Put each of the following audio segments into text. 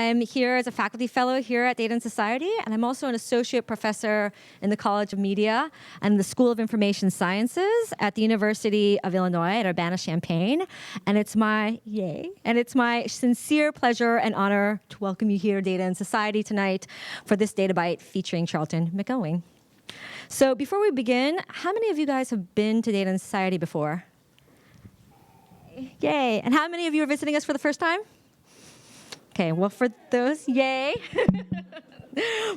I'm here as a faculty fellow here at Data and Society, and I'm also an associate professor in the College of Media and the School of Information Sciences at the University of Illinois at Urbana-Champaign. And it's my sincere pleasure and honor to welcome you here, Data and Society, tonight for this Databite featuring Charlton McIlwain. So before we begin, how many of you guys have been to Data and Society before? Yay. And how many of you are visiting us for the first time? Okay, well, for those, yay.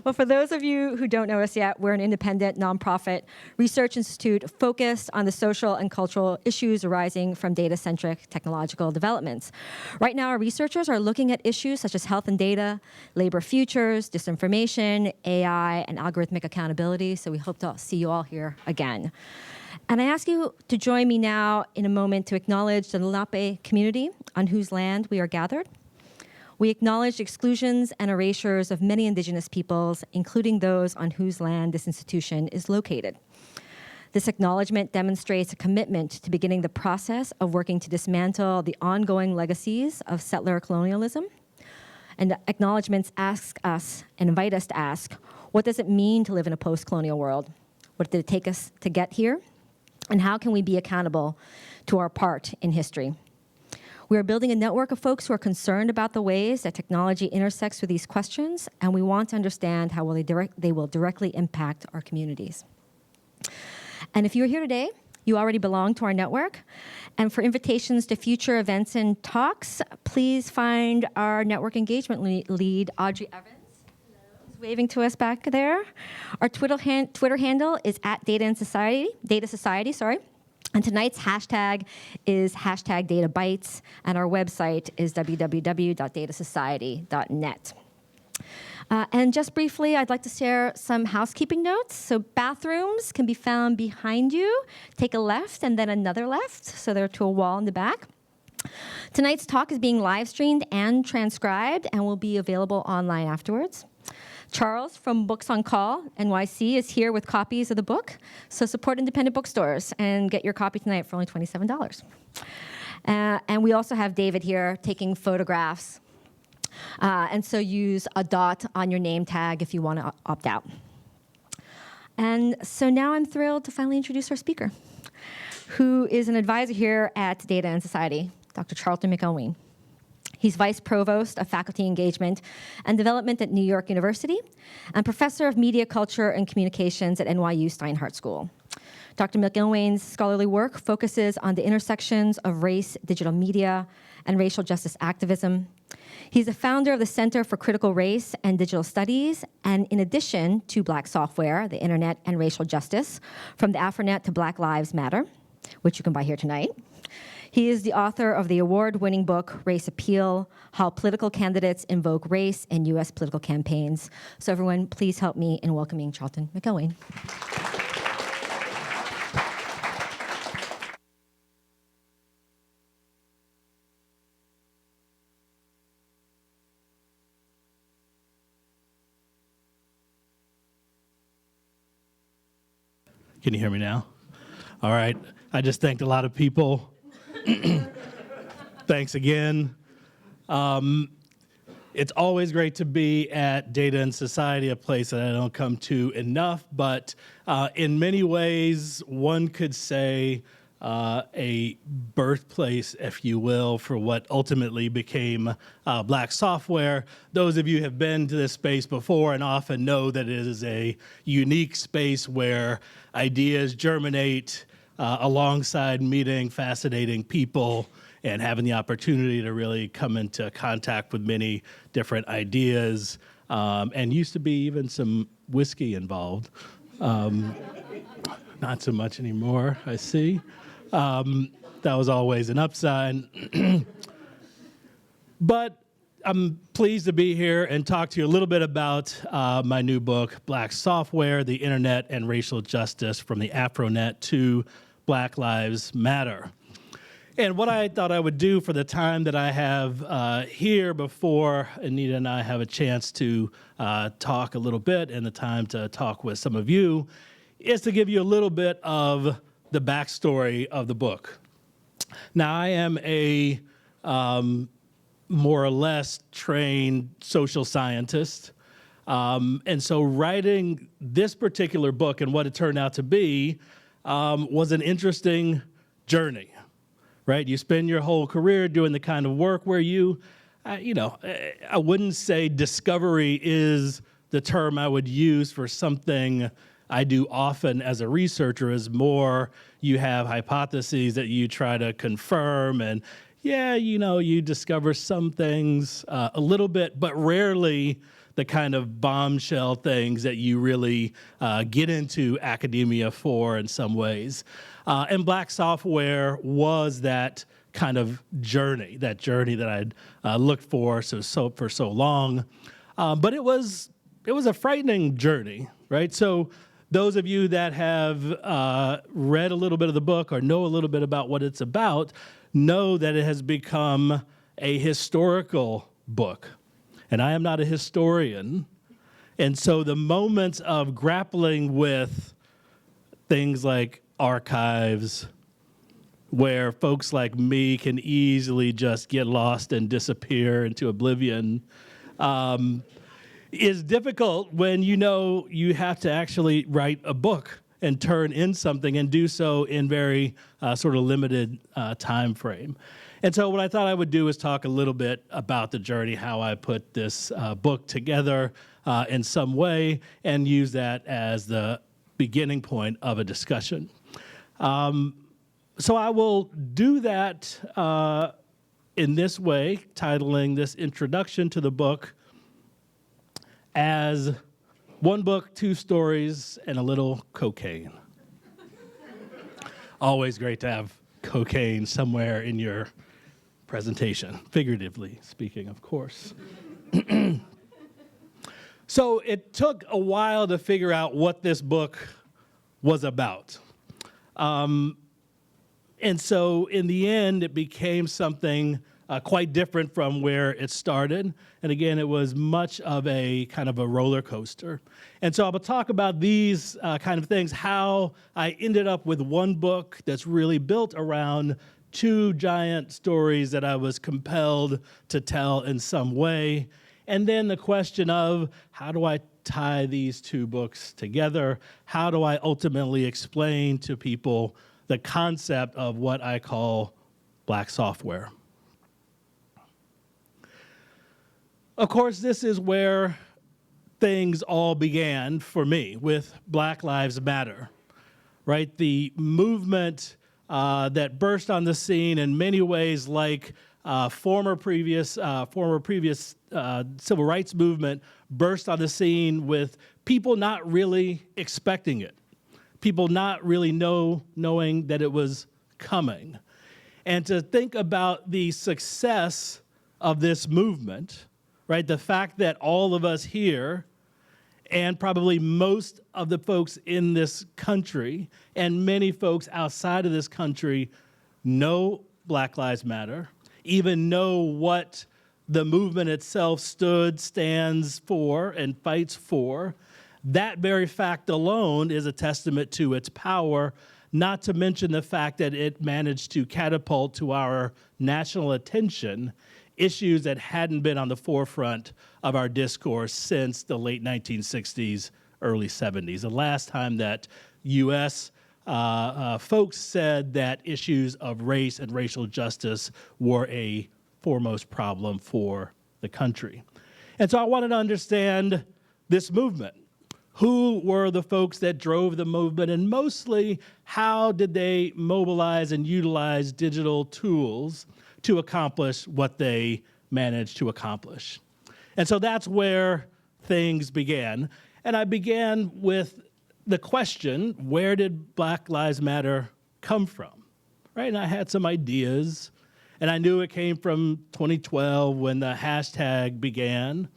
Well, for those of you who don't know us yet, we're an independent nonprofit research institute focused on the social and cultural issues arising from data-centric technological developments. Right now, our researchers are looking at issues such as health and data, labor futures, disinformation, AI, and algorithmic accountability, so we hope to see you all here again. And I ask you to join me now in a moment to acknowledge the Lenape community on whose land we are gathered. We acknowledge exclusions and erasures of many indigenous peoples, including those on whose land this institution is located. This acknowledgement demonstrates a commitment to beginning the process of working to dismantle the ongoing legacies of settler colonialism. And the acknowledgements ask us and invite us to ask, what does it mean to live in a post-colonial world? What did it take us to get here? And how can we be accountable to our part in history? We are building a network of folks who are concerned about the ways that technology intersects with these questions, and we want to understand how they will directly impact our communities. And if you're here today, you already belong to our network. And for invitations to future events and talks, please find our network engagement lead, Audrey Evans, who's waving to us back there. Our Twitter handle is @Data Society. And tonight's hashtag is #DataBites, and our website is www.datasociety.net. And just briefly, I'd like to share some housekeeping notes. So bathrooms can be found behind you. Take a left and then another left, so they're to a wall in the back. Tonight's talk is being live streamed and transcribed and will be available online afterwards. Charles from Books on Call, NYC, is here with copies of the book. So support independent bookstores and get your copy tonight for only $27. And we also have David here taking photographs. And so use a dot on your name tag if you want to opt out. And so now I'm thrilled to finally introduce our speaker, who is an advisor here at Data and Society, Dr. Charlton McIlwain. He's Vice Provost of Faculty Engagement and Development at New York University and Professor of Media Culture and Communications at NYU Steinhardt School. Dr. McIlwain's scholarly work focuses on the intersections of race, digital media, and racial justice activism. He's the founder of the Center for Critical Race and Digital Studies, and in addition to Black Software, the Internet and Racial Justice, from the AfroNet to Black Lives Matter, which you can buy here tonight. He is the author of the award-winning book, Race Appeal, How Political Candidates Invoke Race in U.S. Political Campaigns. So everyone, please help me in welcoming Charlton McIlwain. Can you hear me now? All right. I just thanked a lot of people. Thanks again. It's always great to be at Data and Society, a place that I don't come to enough, but in many ways, one could say a birthplace, if you will, for what ultimately became Black Software. Those of you who have been to this space before and often know that it is a unique space where ideas germinate alongside meeting fascinating people and having the opportunity to really come into contact with many different ideas, and used to be even some whiskey involved. Not so much anymore, I see. That was always an upside. But I'm pleased to be here and talk to you a little bit about my new book, Black Software, the Internet and Racial Justice from the AfroNet to Black Lives Matter. And what I thought I would do for the time that I have here before Anita and I have a chance to talk a little bit and the time to talk with some of you is to give you a little bit of the backstory of the book. Now, I am a more or less trained social scientist. And so writing this particular book and what it turned out to be was an interesting journey, right? You spend your whole career doing the kind of work where I wouldn't say discovery is the term I would use for something I do often as a researcher. Is more you have hypotheses that you try to confirm, and you discover some things a little bit, but rarely the kind of bombshell things that you really get into academia for in some ways. And Black Software was that kind of journey that I'd looked for for so long. But it was a frightening journey, right? So those of you that have read a little bit of the book or know a little bit about what it's about know that it has become a historical book. And I am not a historian. And so the moments of grappling with things like archives, where folks like me can easily just get lost and disappear into oblivion, is difficult when you have to actually write a book and turn in something and do so in very sort of limited time frame. And so what I thought I would do is talk a little bit about the journey, how I put this book together in some way, and use that as the beginning point of a discussion. So I will do that in this way, titling this introduction to the book as One Book, Two Stories, and a Little Cocaine. Always great to have cocaine somewhere in your presentation, figuratively speaking, of course. So it took a while to figure out what this book was about. And so in the end, it became something quite different from where it started. And again, it was much of a kind of a roller coaster. And so I will talk about these kind of things, how I ended up with one book that's really built around two giant stories that I was compelled to tell in some way. And then the question of, how do I tie these two books together? How do I ultimately explain to people the concept of what I call Black software? Of course, this is where things all began for me with Black Lives Matter, right? The movement that burst on the scene in many ways like former previous civil rights movement burst on the scene with people not really expecting it, people not really knowing that it was coming. And to think about the success of this movement, right? The fact that all of us here and probably most of the folks in this country and many folks outside of this country know Black Lives Matter, even know what the movement itself stands for, and fights for. That very fact alone is a testament to its power, not to mention the fact that it managed to catapult to our national attention issues that hadn't been on the forefront of our discourse since the late 1960s, early 70s. The last time that U.S. Folks said that issues of race and racial justice were a foremost problem for the country. And so I wanted to understand this movement. Who were the folks that drove the movement, and mostly how did they mobilize and utilize digital tools to accomplish what they managed to accomplish? And so that's where things began. And I began with the question, where did Black Lives Matter come from? Right? And I had some ideas, and I knew it came from 2012 when the hashtag began.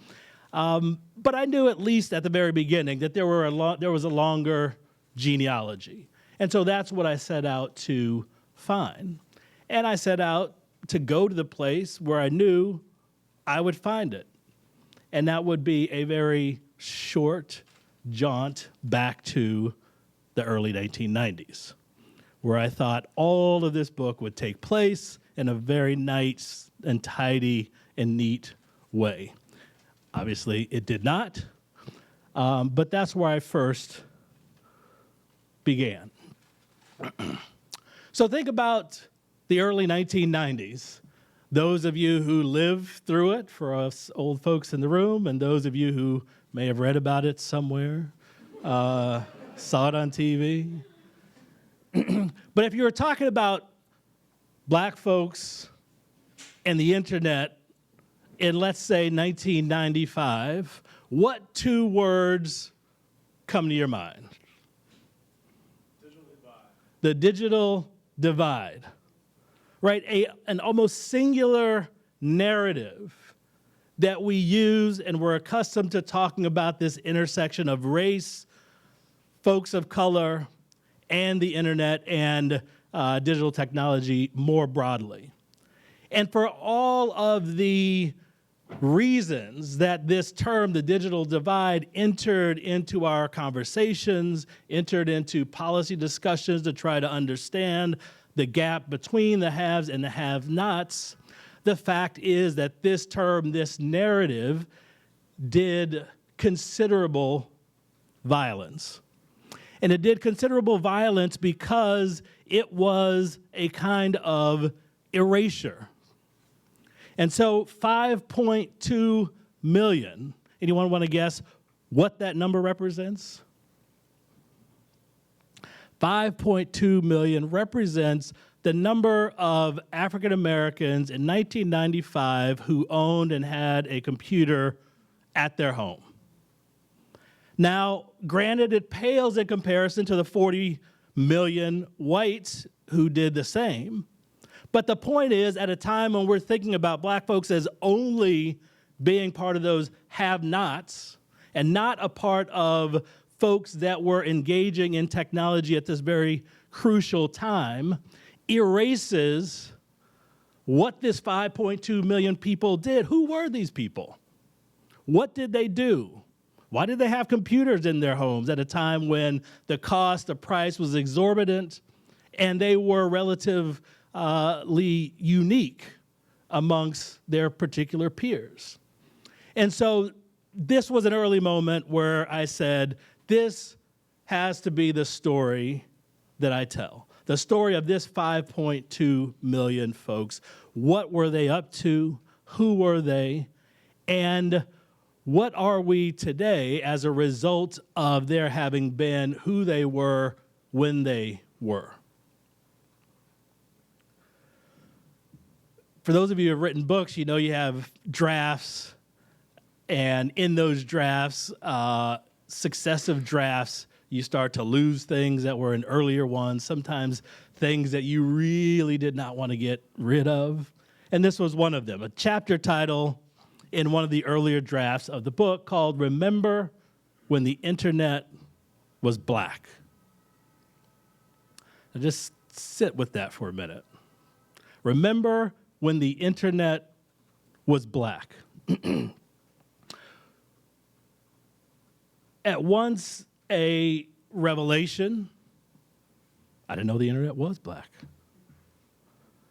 But I knew at least at the very beginning that there was a longer genealogy. And so that's what I set out to find. And I set out to go to the place where I knew I would find it. And that would be a very short jaunt back to the early 1990s, where I thought all of this book would take place in a very nice and tidy and neat way. Obviously, it did not, but that's where I first began. So think about the early 1990s. Those of you who lived through it, for us old folks in the room, and those of you who may have read about it somewhere, saw it on TV. But if you were talking about black folks and the internet in, let's say, 1995, what two words come to your mind? Digital divide. The digital divide, right? An almost singular narrative that we use, and we're accustomed to talking about this intersection of race, folks of color, and the internet and digital technology more broadly. And for all of the reasons that this term, the digital divide, entered into our conversations, entered into policy discussions to try to understand the gap between the haves and the have-nots, the fact is that this term, this narrative, did considerable violence. And it did considerable violence because it was a kind of erasure. And so 5.2 million, anyone want to guess what that number represents? 5.2 million represents the number of African Americans in 1995 who owned and had a computer at their home. Now, granted, it pales in comparison to the 40 million whites who did the same. But the point is, at a time when we're thinking about black folks as only being part of those have-nots and not a part of folks that were engaging in technology at this very crucial time, erases what this 5.2 million people did. Who were these people? What did they do? Why did they have computers in their homes at a time when the cost, the price was exorbitant, and they were relatively unique amongst their particular peers? And so this was an early moment where I said, this has to be the story that I tell. The story of this 5.2 million folks. What were they up to? Who were they? And what are we today as a result of their having been who they were when they were? For those of you who have written books, you know you have drafts, and in those drafts, successive drafts, you start to lose things that were in earlier ones, sometimes things that you really did not want to get rid of. And this was one of them, a chapter title in one of the earlier drafts of the book called Remember When the Internet Was Black. Now just sit with that for a minute. Remember when the internet was black. At once a revelation, I didn't know the internet was black.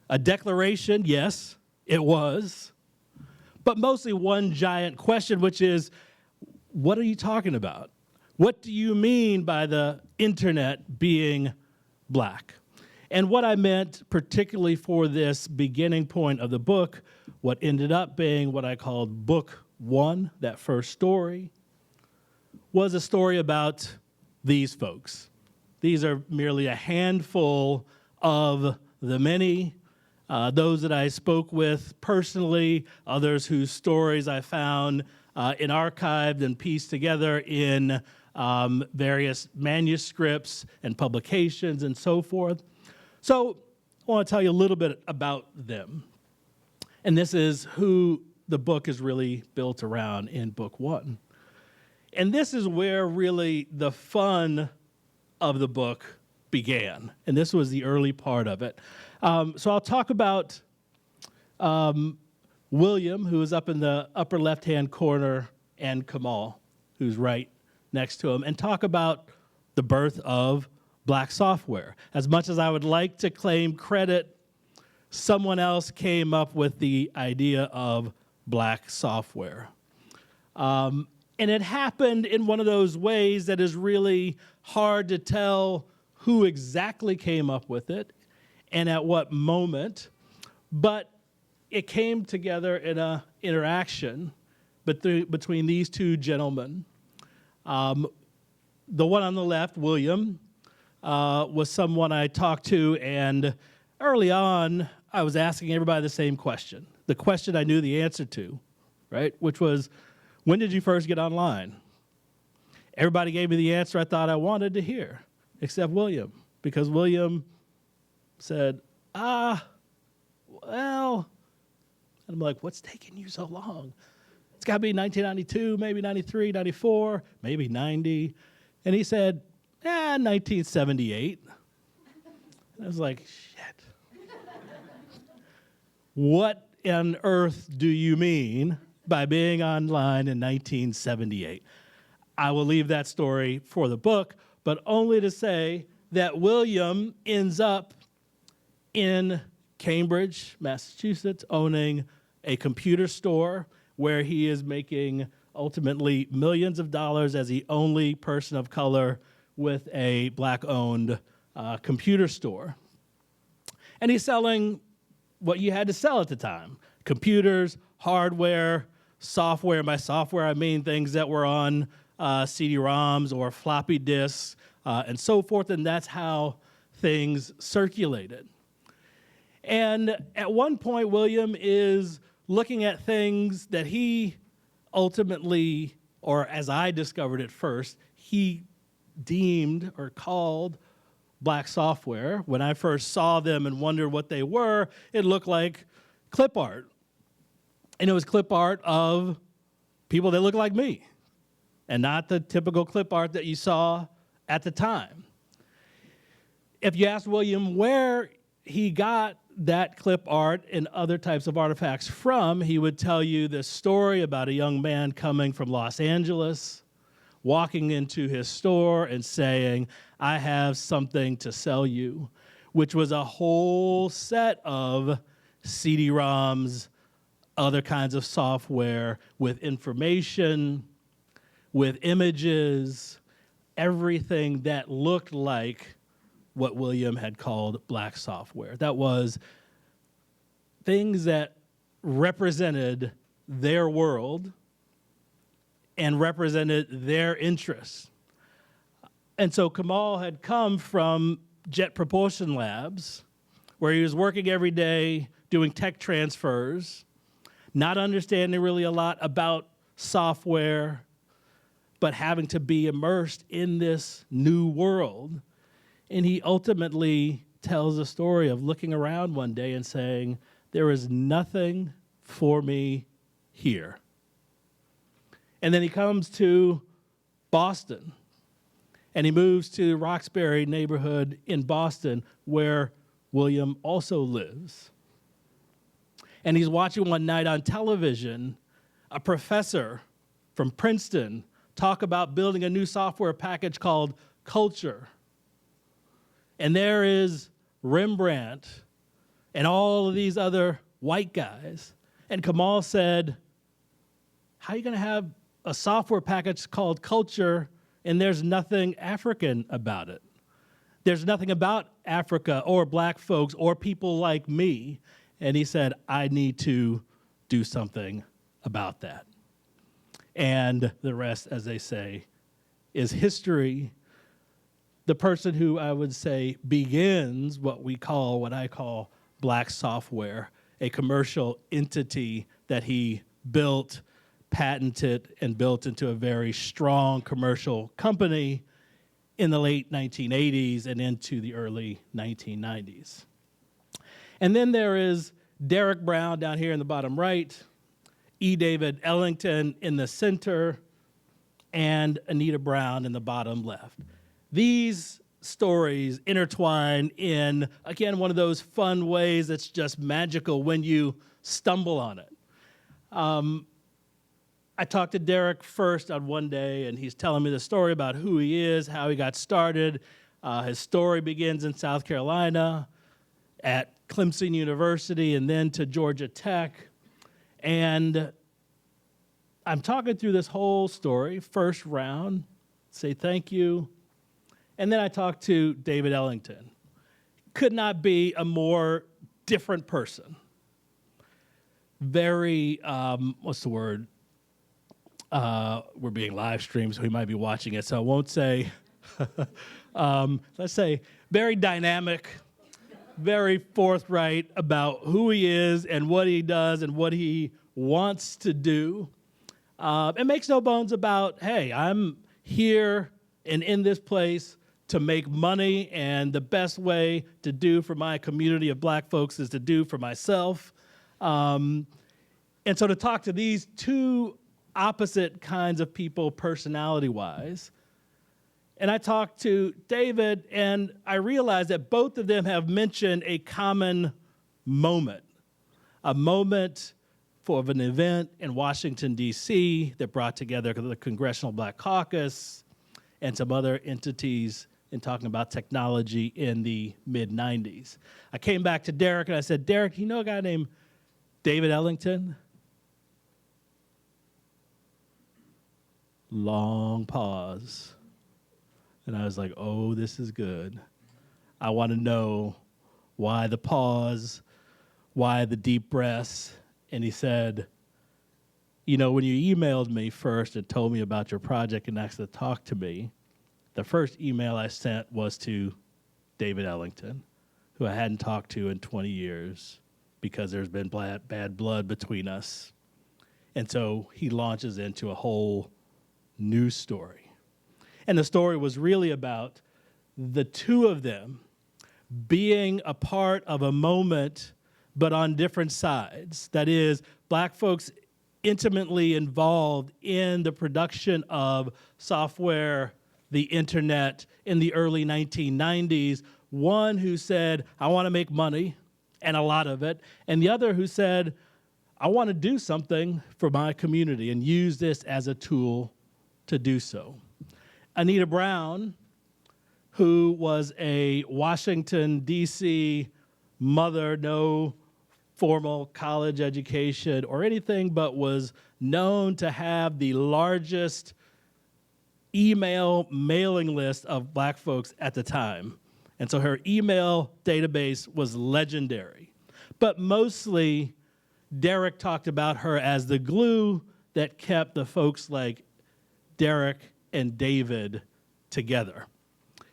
A declaration, yes, it was. But mostly one giant question, which is, what are you talking about? What do you mean by the internet being black? And what I meant, particularly for this beginning point of the book, what ended up being what I called book one, that first story, was a story about these folks. These are merely a handful of the many, those that I spoke with personally, others whose stories I found in archived and pieced together in various manuscripts and publications and so forth. So I want to tell you a little bit about them. And this is who the book is really built around in book one. And this is where really the fun of the book began. And this was the early part of it. So I'll talk about William, who is up in the upper left-hand corner, and Kamal, who's right next to him, and talk about the birth of black software. As much as I would like to claim credit, someone else came up with the idea of black software. And it happened in one of those ways that is really hard to tell who exactly came up with it and at what moment, but it came together in an interaction between these two gentlemen. The one on the left, William, was someone I talked to, and early on, I was asking everybody the same question, the question I knew the answer to, right? Which was, when did you first get online? Everybody gave me the answer I thought I wanted to hear, except William, because William said, well, and I'm like, what's taking you so long? It's got to be 1992, maybe 93, 94, maybe 90. And he said, 1978. And I was like, shit. What on earth do you mean by being online in 1978? I will leave that story for the book, but only to say that William ends up in Cambridge, Massachusetts, owning a computer store where he is making ultimately millions of dollars as the only person of color with a black-owned computer store. And he's selling what you had to sell at the time: computers, hardware, software. By software, I mean things that were on CD-ROMs or floppy disks and so forth, and that's how things circulated. And at one point, William is looking at things that he ultimately, or as I discovered it first, he deemed or called black software. When I first saw them and wondered what they were, it looked like clip art. And it was clip art of people that looked like me, and not the typical clip art that you saw at the time. If you asked William where he got that clip art and other types of artifacts from, he would tell you this story about a young man coming from Los Angeles, walking into his store and saying, "I have something to sell you," which was a whole set of CD-ROMs, other kinds of software with information, with images, everything that looked like what William had called black software. That was things that represented their world and represented their interests. And so Kamal had come from Jet Propulsion Labs, where he was working every day doing tech transfers, not understanding really a lot about software, but having to be immersed in this new world. And he ultimately tells a story of looking around one day and saying, there is nothing for me here. And then he comes to Boston, and he moves to Roxbury neighborhood in Boston, where William also lives. And he's watching one night on television a professor from Princeton talk about building a new software package called Culture. And there is Rembrandt and all of these other white guys. And Kamal said, how are you going to have a software package called Culture and there's nothing African about it? There's nothing about Africa or black folks or people like me. And he said, I need to do something about that. And the rest, as they say, is history. The person who I would say begins what I call black software, a commercial entity that he built, patented, and built into a very strong commercial company in the late 1980s and into the early 1990s. And then there is Derek Brown down here in the bottom right, E. David Ellington in the center, and Anita Brown in the bottom left. These stories intertwine in, again, one of those fun ways that's just magical when you stumble on it. I talked to Derek first on one day, and he's telling me the story about who he is, how he got started. His story begins in South Carolina at Clemson University and then to Georgia Tech. And I'm talking through this whole story, first round, say thank you, and then I talk to David Ellington. Could not be a more different person. Very, what's the word? We're being live streamed, so he might be watching it, so I won't say, let's say, very dynamic, very forthright about who he is and what he does and what he wants to do. It makes no bones about, hey, I'm here and in this place to make money, and the best way to do for my community of black folks is to do for myself. And so to talk to these two opposite kinds of people personality-wise, and I talked to David, and I realized that both of them have mentioned a common moment, a moment of an event in Washington, D.C. that brought together the Congressional Black Caucus and some other entities in talking about technology in the mid-'90s. I came back to Derek and I said, Derek, you know a guy named David Ellington? Long pause. And I was like, oh, this is good. I want to know why the pause, why the deep breaths. And he said, you know, when you emailed me first and told me about your project and asked to talk to me, the first email I sent was to David Ellington, who I hadn't talked to in 20 years because there's been bad blood between us. And so he launches into a whole new story. And the story was really about the two of them being a part of a moment, but on different sides. That is, black folks intimately involved in the production of software, the internet in the early 1990s. One who said, I want to make money, and a lot of it, and the other who said, I want to do something for my community and use this as a tool to do so. Anita Brown, who was a Washington, D.C. mother, no formal college education or anything, but was known to have the largest email mailing list of black folks at the time. And so her email database was legendary. But mostly, Derek talked about her as the glue that kept the folks like Derek and David together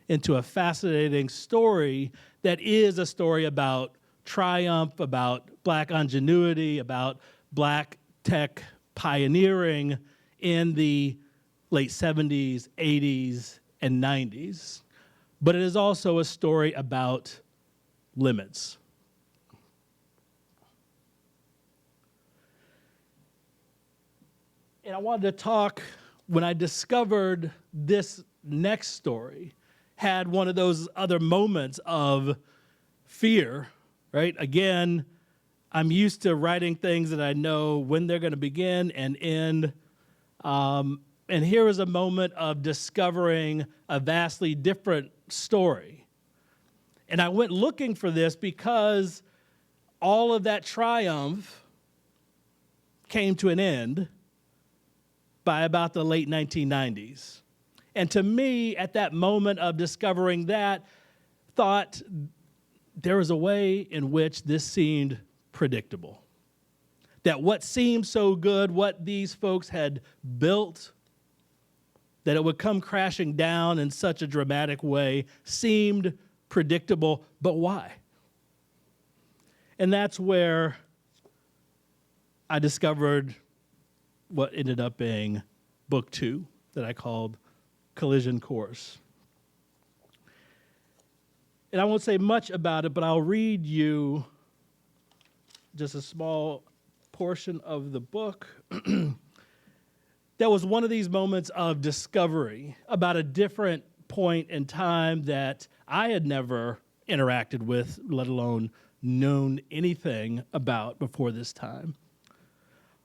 into a fascinating story that is a story about triumph, about black ingenuity, about black tech pioneering in the late 70s, 80s, and 90s. But it is also a story about limits. And I wanted to talk, when I discovered this next story, had one of those other moments of fear, right? Again, I'm used to writing things that I know when they're going to begin and end. And here was a moment of discovering a vastly different story. And I went looking for this because all of that triumph came to an end by about the late 1990s. And to me, at that moment of discovering that, thought there was a way in which this seemed predictable. That what seemed so good, what these folks had built, that it would come crashing down in such a dramatic way, seemed predictable, but why? And that's where I discovered what ended up being book 2 that I called Collision Course. And I won't say much about it, but I'll read you just a small portion of the book. That was one of these moments of discovery about a different point in time that I had never interacted with, let alone known anything about before this time.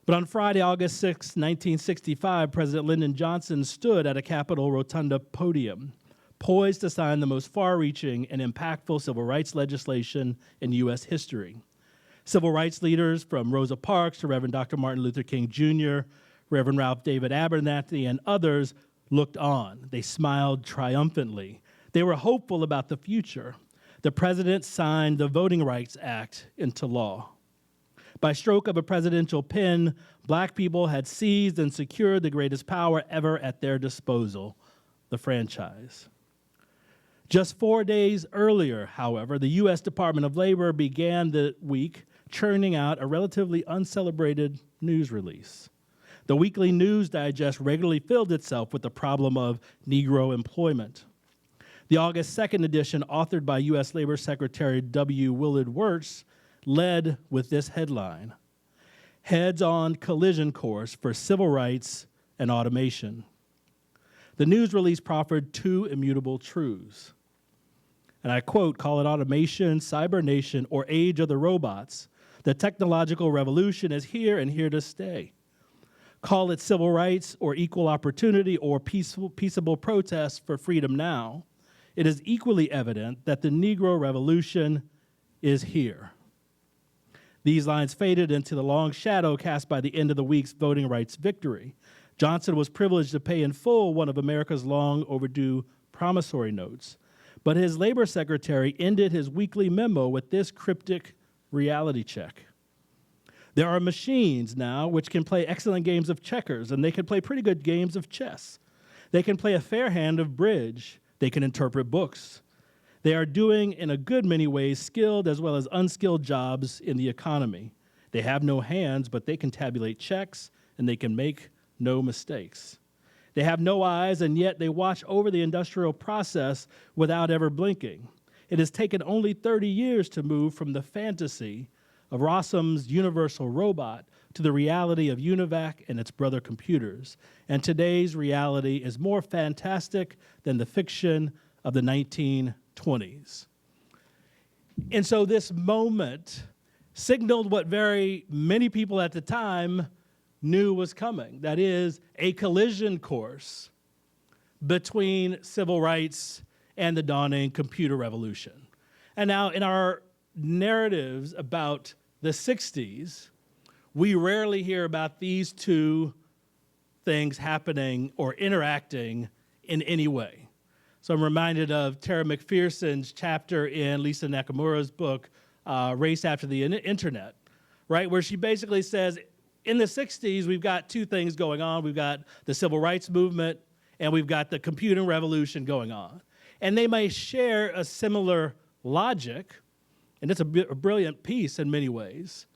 But on Friday, August 6, 1965, President Lyndon Johnson stood at a Capitol Rotunda podium, poised to sign the most far-reaching and impactful civil rights legislation in U.S. history. Civil rights leaders from Rosa Parks to Reverend Dr. Martin Luther King Jr., Reverend Ralph David Abernathy and others looked on. They smiled triumphantly. They were hopeful about the future. The president signed the Voting Rights Act into law. By stroke of a presidential pen, black people had seized and secured the greatest power ever at their disposal, the franchise. Just 4 days earlier, however, the U.S. Department of Labor began the week churning out a relatively uncelebrated news release. The weekly News Digest regularly filled itself with the problem of Negro employment. The August 2nd edition, authored by U.S. Labor Secretary W. Willard Wirtz, led with this headline: Heads-on collision course for civil rights and automation. The news release proffered two immutable truths. And I quote, "Call it automation, cybernation, or age of the robots. The technological revolution is here and here to stay. Call it civil rights or equal opportunity or peaceable protest for freedom now. It is equally evident that the Negro Revolution is here." These lines faded into the long shadow cast by the end of the week's voting rights victory. Johnson was privileged to pay in full one of America's long overdue promissory notes. But his labor secretary ended his weekly memo with this cryptic reality check. There are machines now which can play excellent games of checkers, and they can play pretty good games of chess. They can play a fair hand of bridge. They can interpret books. They are doing, in a good many ways, skilled as well as unskilled jobs in the economy. They have no hands, but they can tabulate checks, and they can make no mistakes. They have no eyes, and yet they watch over the industrial process without ever blinking. It has taken only 30 years to move from the fantasy of Rossum's universal robot to the reality of UNIVAC and its brother computers. And today's reality is more fantastic than the fiction of the 1920s. And so this moment signaled what very many people at the time knew was coming. That is, a collision course between civil rights and the dawning computer revolution. And now in our narratives about the 60s, we rarely hear about these two things happening or interacting in any way. So I'm reminded of Tara McPherson's chapter in Lisa Nakamura's book, Race After the Internet, right? Where she basically says, in the 60s, we've got two things going on. We've got the civil rights movement, and we've got the computing revolution going on. And they may share a similar logic, and it's a brilliant piece in many ways.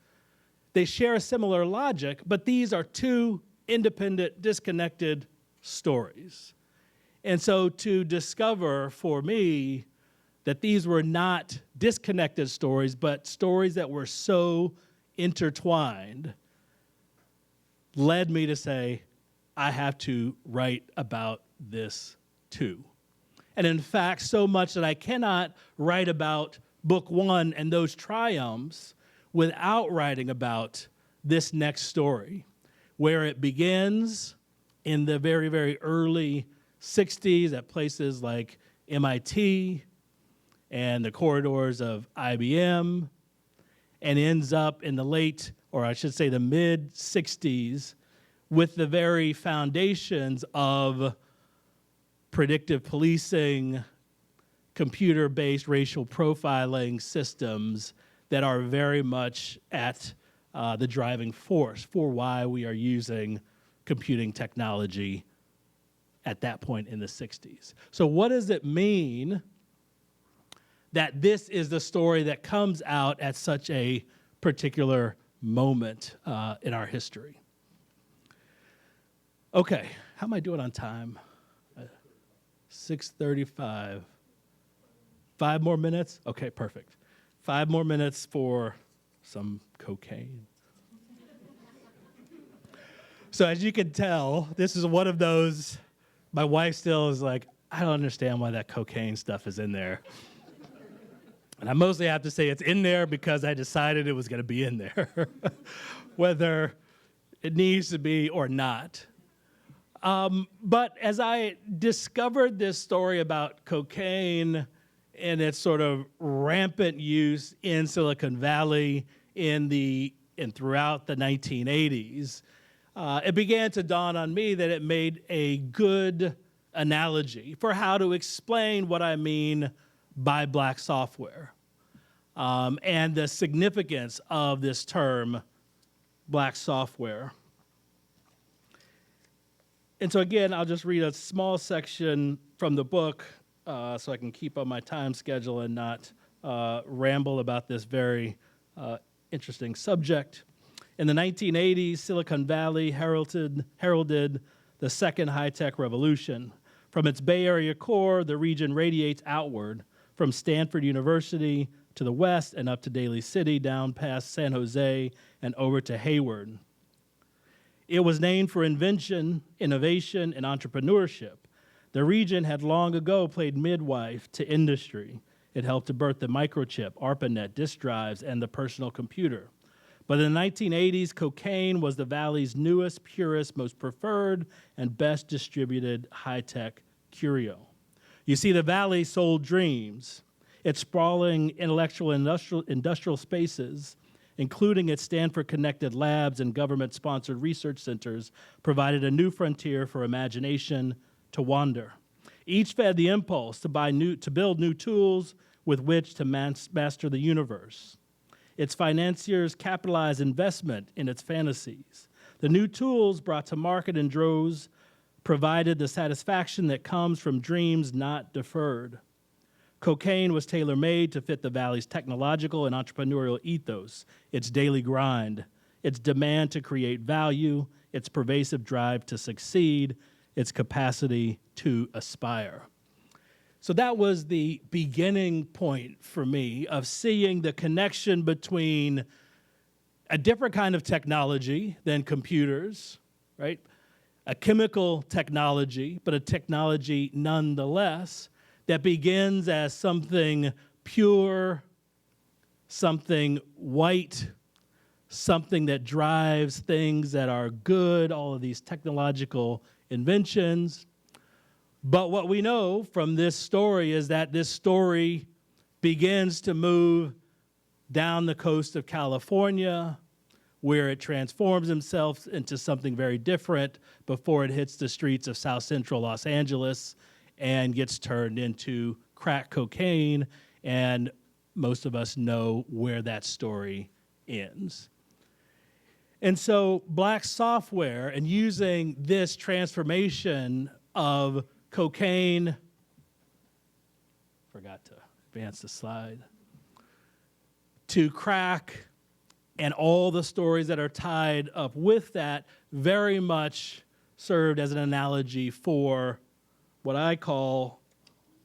They share a similar logic, but these are two independent, disconnected stories. And so to discover for me that these were not disconnected stories, but stories that were so intertwined, led me to say, I have to write about this too. And in fact, so much that I cannot write about book one and those triumphs without writing about this next story, where it begins in the very, very early 60s at places like MIT and the corridors of IBM, and ends up in the late, or I should say the mid-60s, with the very foundations of predictive policing, computer-based racial profiling systems that are very much at the driving force for why we are using computing technology at that point in the 60s. So what does it mean that this is the story that comes out at such a particular moment in our history? Okay, how am I doing on time? 6:35. 5 more minutes? Okay, perfect. 5 more minutes for some cocaine. So as you can tell, this is one of those, my wife still is like, I don't understand why that cocaine stuff is in there. And I mostly have to say it's in there because I decided it was going to be in there, whether it needs to be or not. But as I discovered this story about cocaine and its sort of rampant use in Silicon Valley and throughout the 1980s, it began to dawn on me that it made a good analogy for how to explain what I mean by black software and the significance of this term, black software. And so again, I'll just read a small section from the book so I can keep on my time schedule and not ramble about this very interesting subject. In the 1980s, Silicon Valley heralded the second high-tech revolution. From its Bay Area core, the region radiates outward, from Stanford University to the west and up to Daly City, down past San Jose and over to Hayward. It was named for invention, innovation, and entrepreneurship. The region had long ago played midwife to industry. It helped to birth the microchip, ARPANET, disk drives, and the personal computer. But in the 1980s, cocaine was the valley's newest, purest, most preferred, and best distributed high-tech curio. You see, the valley sold dreams. Its sprawling intellectual and industrial spaces, including its Stanford-connected labs and government-sponsored research centers, provided a new frontier for imagination to wander. Each fed the impulse to build new tools with which to master the universe. Its financiers capitalized investment in its fantasies. The new tools brought to market in droves provided the satisfaction that comes from dreams not deferred. Cocaine was tailor-made to fit the valley's technological and entrepreneurial ethos, its daily grind, its demand to create value, its pervasive drive to succeed, its capacity to aspire. So that was the beginning point for me of seeing the connection between a different kind of technology than computers, right? A chemical technology, but a technology nonetheless that begins as something pure, something white, something that drives things that are good, all of these technological inventions. But what we know from this story is that this story begins to move down the coast of California, where it transforms itself into something very different before it hits the streets of South Central Los Angeles and gets turned into crack cocaine, and most of us know where that story ends. And so black software and using this transformation of cocaine, forgot to advance the slide, to crack and all the stories that are tied up with that very much served as an analogy for what I call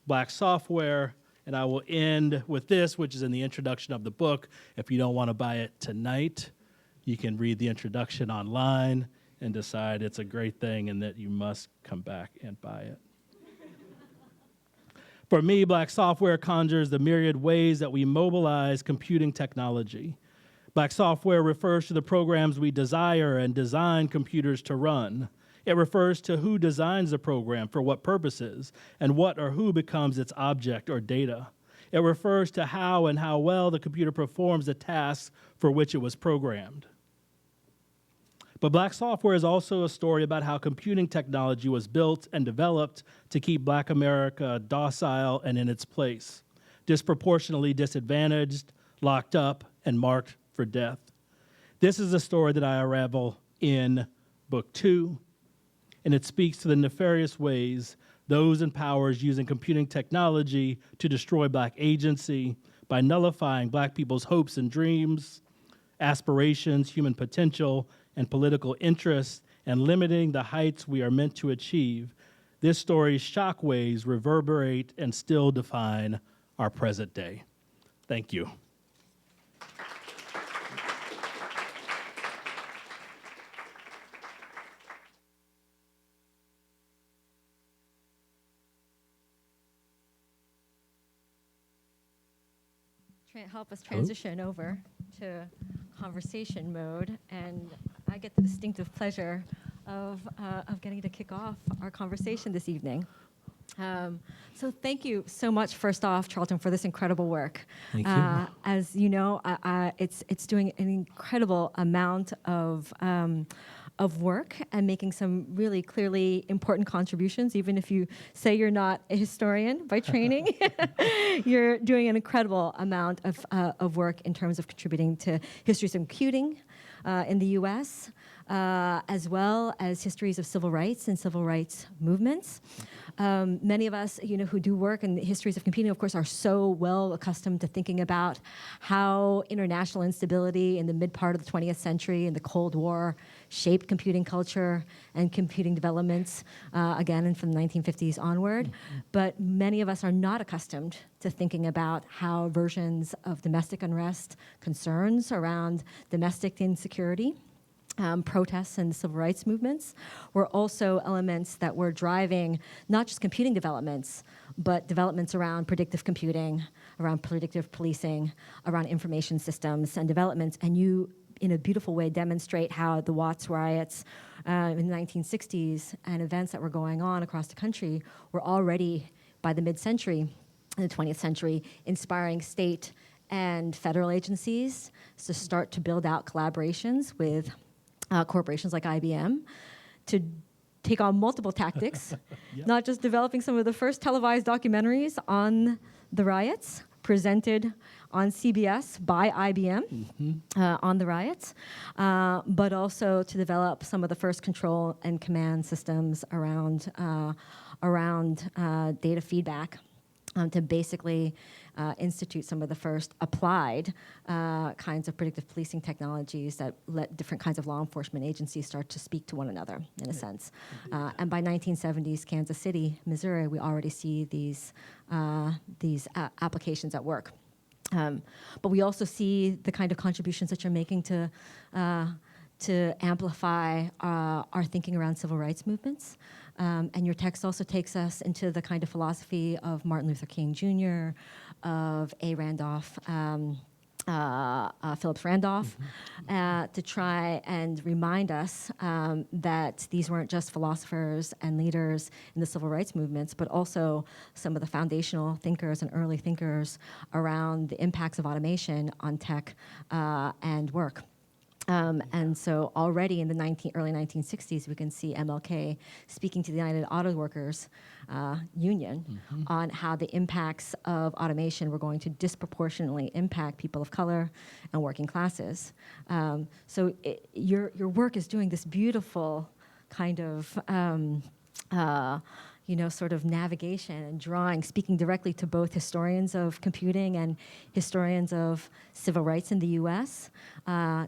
black software. And I will end with this, which is in the introduction of the book. If you don't want to buy it tonight, you can read the introduction online and decide it's a great thing and that you must come back and buy it. For me, black software conjures the myriad ways that we mobilize computing technology. Black software refers to the programs we desire and design computers to run. It refers to who designs the program, for what purposes, and what or who becomes its object or data. It refers to how and how well the computer performs the tasks for which it was programmed. But black software is also a story about how computing technology was built and developed to keep black America docile and in its place, disproportionately disadvantaged, locked up, and marked for death. This is a story that I unravel in Book 2, and it speaks to the nefarious ways those in power is using computing technology to destroy black agency by nullifying black people's hopes and dreams, aspirations, human potential, and political interests, and limiting the heights we are meant to achieve. This story's shockwaves reverberate and still define our present day. Thank you. Help us transition over to conversation mode, and I get the distinctive pleasure of getting to kick off our conversation this evening. So thank you so much, first off, Charlton, for this incredible work. Thank you. As you know, it's doing an incredible amount of of work and making some really clearly important contributions, even if you say you're not a historian by training. You're doing an incredible amount of work in terms of contributing to histories of computing in the US, as well as histories of civil rights and civil rights movements. Many of us, who do work in the histories of computing, of course, are so well accustomed to thinking about how international instability in the mid part of the 20th century and the Cold War shaped computing culture and computing developments, again, and from the 1950s onward. But many of us are not accustomed to thinking about how versions of domestic unrest, concerns around domestic insecurity, protests and civil rights movements were also elements that were driving not just computing developments, but developments around predictive computing, around predictive policing, around information systems and developments. And you, in a beautiful way, demonstrate how the Watts riots in the 1960s and events that were going on across the country were already, by the mid-century, in the 20th century, inspiring state and federal agencies to start to build out collaborations with corporations like IBM to take on multiple tactics, Yep. not just developing some of the first televised documentaries on the riots presented on CBS by IBM on the riots, but also to develop some of the first control and command systems around data feedback. To basically institute some of the first applied kinds of predictive policing technologies that let different kinds of law enforcement agencies start to speak to one another, in a sense. And by 1970s, Kansas City, Missouri, we already see these applications at work. But we also see the kind of contributions that you're making to amplify our thinking around civil rights movements. And your text also takes us into the kind of philosophy of Martin Luther King Jr., of A. Randolph, Phillips Randolph, to try and remind us that these weren't just philosophers and leaders in the civil rights movements, but also some of the foundational thinkers and early thinkers around the impacts of automation on tech and work. And so already in the early 1960s, we can see MLK speaking to the United Auto Workers Union on how the impacts of automation were going to disproportionately impact people of color and working classes. So your work is doing this beautiful kind of sort of navigation and drawing, speaking directly to both historians of computing and historians of civil rights in the US,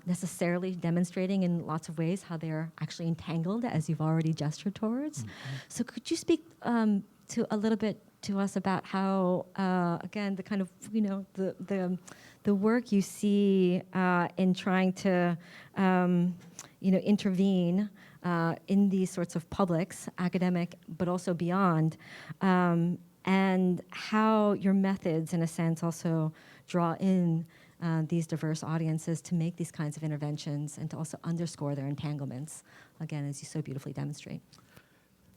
necessarily demonstrating in lots of ways how they're actually entangled, as you've already gestured towards. So could you speak to a little bit to us about how, again, the kind of, the work you see in trying to, intervene in these sorts of publics, academic, but also beyond, and how your methods, in a sense, also draw in these diverse audiences to make these kinds of interventions and to also underscore their entanglements, again, as you so beautifully demonstrate.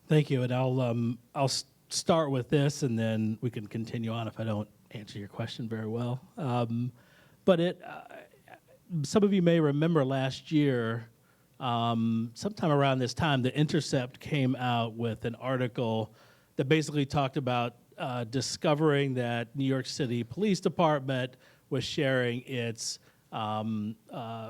Thank you, and I'll start with this, and then we can continue on if I don't answer your question very well. But some of you may remember last year, sometime around this time, The Intercept came out with an article that basically talked about discovering that New York City Police Department was sharing its photo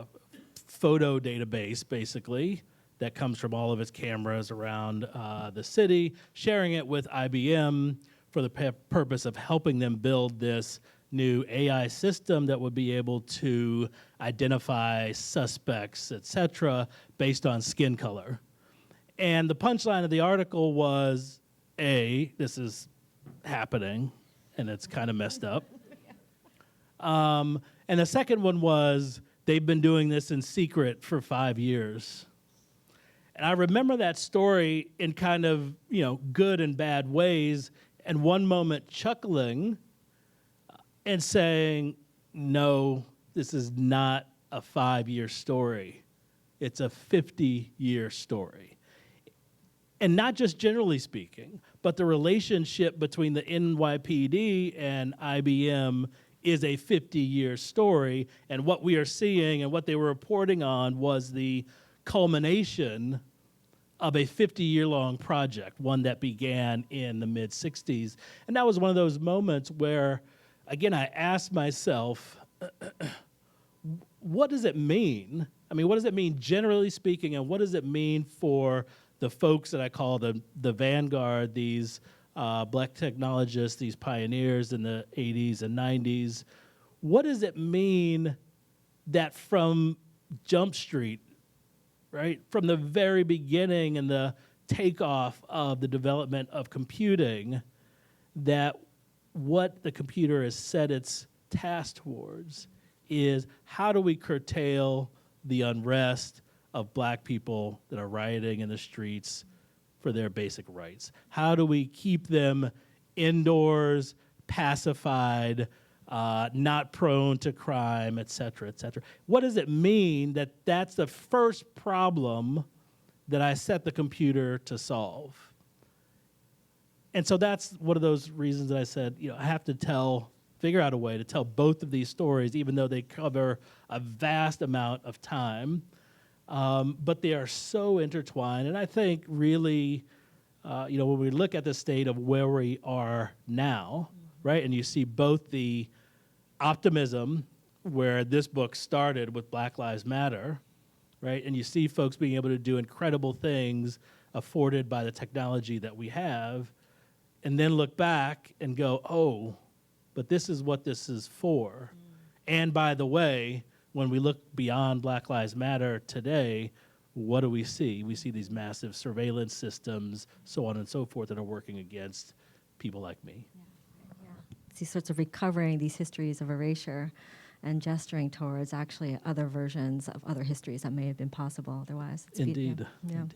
database, basically, that comes from all of its cameras around the city, sharing it with IBM for the purpose of helping them build this new AI system that would be able to identify suspects, et cetera, based on skin color. And the punchline of the article was, A, this is happening, and it's kind of messed up. And the second one was, they've been doing this in secret for 5 years. And I remember that story in kind of, good and bad ways, and one moment chuckling and saying, no, this is not a 5-year story. It's a 50-year story. And not just generally speaking, but the relationship between the NYPD and IBM is a 50-year story. And what we are seeing and what they were reporting on was the culmination of a 50-year-long project, one that began in the mid-'60s. And that was one of those moments where, again, I asked myself, what does it mean? I mean, what does it mean generally speaking, and what does it mean for the folks that I call the vanguard, these black technologists, these pioneers in the 80s and 90s? What does it mean that from Jump Street, right, from the very beginning and the takeoff of the development of computing, that what the computer has set its task towards is how do we curtail the unrest of black people that are rioting in the streets for their basic rights? How do we keep them indoors, pacified, not prone to crime, et cetera, et cetera? What does it mean that that's the first problem that I set the computer to solve? And so that's one of those reasons that I said, I have to figure out a way to tell both of these stories, even though they cover a vast amount of time. But they are so intertwined. And I think really, when we look at the state of where we are now, right, and you see both the optimism where this book started with Black Lives Matter, right, and you see folks being able to do incredible things afforded by the technology that we have, and then look back and go, oh, but this is what this is for. And by the way, when we look beyond Black Lives Matter today, what do we see? We see these massive surveillance systems, so on and so forth, that are working against people like me. These sorts of recovering these histories of erasure and gesturing towards actually other versions of other histories that may have been possible otherwise. Indeed. Indeed.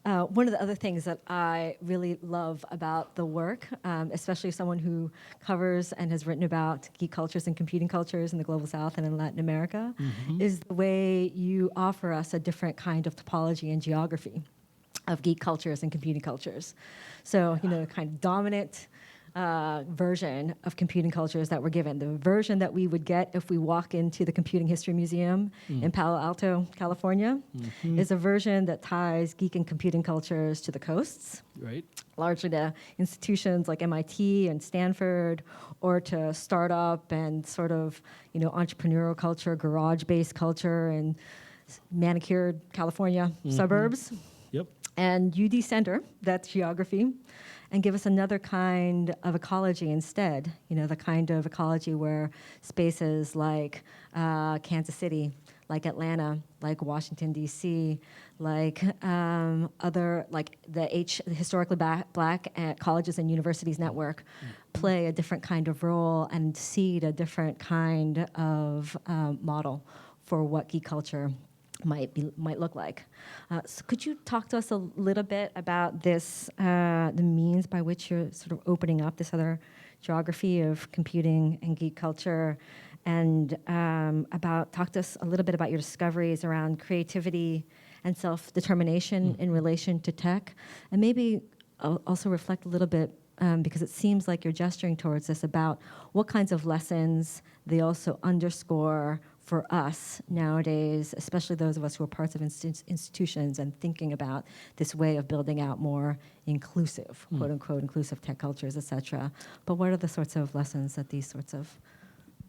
One of the other things that I really love about the work, especially someone who covers and has written about geek cultures and computing cultures in the Global South and in Latin America, is the way you offer us a different kind of topology and geography of geek cultures and computing cultures. So, the kind of dominant version of computing cultures that we're given. The version that we would get if we walk into the Computing History Museum in Palo Alto, California, is a version that ties geek and computing cultures to the coasts, right? Largely to institutions like MIT and Stanford, or to startup and sort of, entrepreneurial culture, garage-based culture, and manicured California suburbs. Yep. And you decenter that geography and give us another kind of ecology instead, the kind of ecology where spaces like Kansas City, like Atlanta, like Washington, D.C., like other, like the historically black colleges and universities network play a different kind of role and seed a different kind of model for what geek culture might look like. So could you talk to us a little bit about this, the means by which you're sort of opening up this other geography of computing and geek culture, and talk to us a little bit about your discoveries around creativity and self-determination in relation to tech, and maybe also reflect a little bit, because it seems like you're gesturing towards this, about what kinds of lessons they also underscore for us nowadays, especially those of us who are parts of institutions and thinking about this way of building out more inclusive, quote unquote, inclusive tech cultures, et cetera. But what are the sorts of lessons that these sorts of...